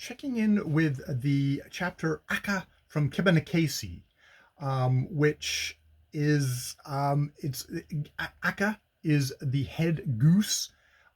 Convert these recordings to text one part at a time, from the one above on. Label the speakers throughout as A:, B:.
A: checking in with the chapter Aka from Kbnks, which is it's Aka is the head goose,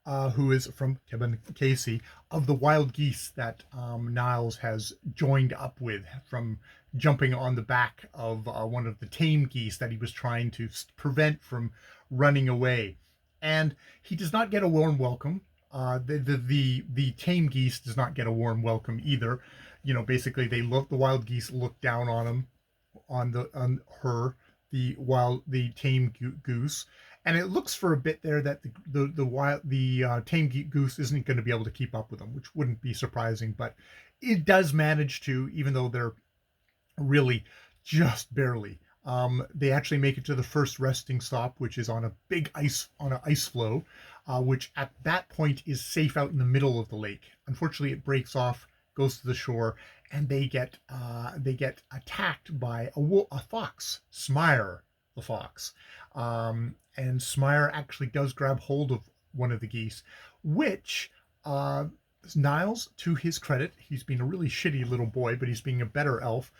A: who is from Kbnks, of the wild geese that Niles has joined up with from jumping on the back of one of the tame geese that he was trying to prevent from running away. And he does not get a warm welcome. The tame geese does not get a warm welcome either. You know, basically the wild geese look down on him, on her, the tame goose, and it looks for a bit there that the tame goose isn't going to be able to keep up with them, which wouldn't be surprising, but it does manage to, even though they're really just barely. They actually make it to the first resting stop, which is on an ice floe, which at that point is safe out in the middle of the lake. Unfortunately, it breaks off, goes to the shore, and they get attacked by a fox, Smire the fox. And Smire actually does grab hold of one of the geese, which Niles, to his credit, he's being a really shitty little boy, but he's being a better elf,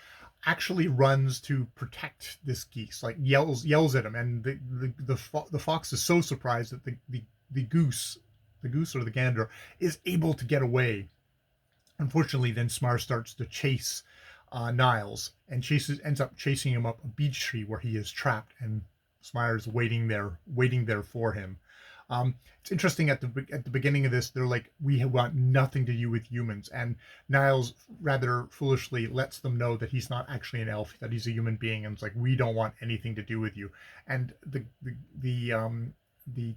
A: actually runs to protect this geese, like yells at him, and the fox is so surprised that the goose or the gander is able to get away. Unfortunately, then Smire starts to chase Niles, and ends up chasing him up a beech tree where he is trapped, and Smire's waiting there for him. It's interesting, at the beginning of this, they're like, we want nothing to do with humans, and Niles rather foolishly lets them know that he's not actually an elf, that he's a human being, and it's like, we don't want anything to do with you. And the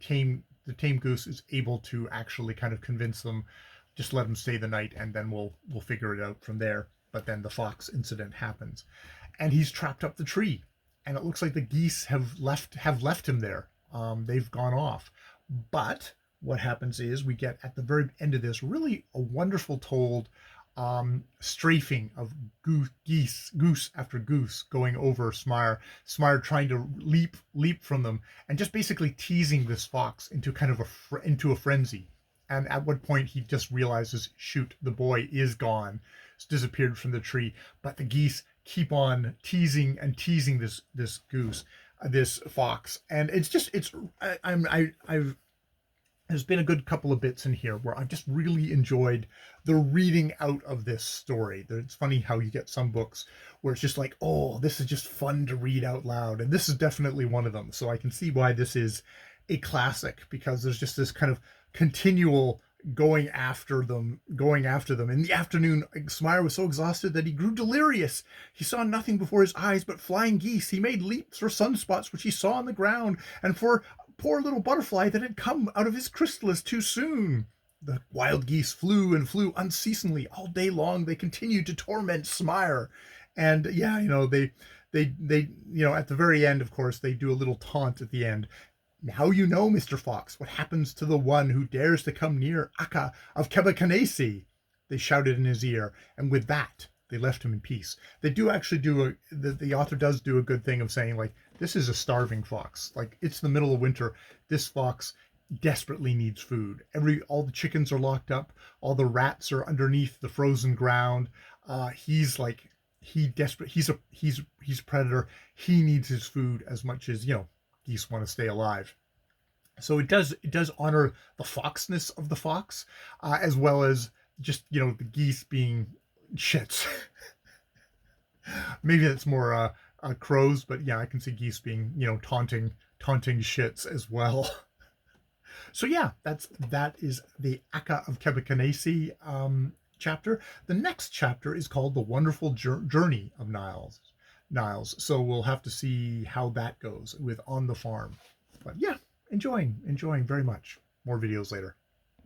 A: tame goose is able to actually kind of convince them, just let him stay the night, and then we'll figure it out from there. But then the fox incident happens, and he's trapped up the tree, and it looks like the geese have left him there. They've gone off. But what happens is we get at the very end of this really a wonderful told strafing of goose after goose going over Smire trying to leap from them, and just basically teasing this fox into kind of into a frenzy. And at what point he just realizes, shoot, the boy is gone. It's disappeared from the tree. But the geese keep on teasing this goose, this fox, and there's been a good couple of bits in here where I've just really enjoyed the reading out of this story. It's funny how you get some books where it's just like, oh, this is just fun to read out loud, and this is definitely one of them. So I can see why this is a classic, because there's just this kind of continual going after them. In the afternoon, Smire was so exhausted that he grew delirious. He saw nothing before his eyes but flying geese. He made leaps for sunspots which he saw on the ground, and for poor little butterfly that had come out of his chrysalis too soon. The wild geese flew and flew unceasingly all day long. They continued to torment Smire. And yeah, they at the very end, of course, they do a little taunt at the end. Now you know, Mr. Fox, what happens to the one who dares to come near Aka of Kbnks, they shouted in his ear, and with that, they left him in peace. They do actually the author does do a good thing of saying, like, this is a starving fox. Like, it's the middle of winter. This fox desperately needs food. All the chickens are locked up. All the rats are underneath the frozen ground. He's a predator. He needs his food as much as, geese want to stay alive. So it does honor the foxness of the fox, as well as just, the geese being shits. Maybe that's more crows, but yeah, I can see geese being, taunting shits as well. So yeah, that is the Aka of Kbnks chapter. The next chapter is called The Wonderful Journey of Niles. So we'll have to see how that goes with On the Farm. But yeah, enjoying very much. More videos later.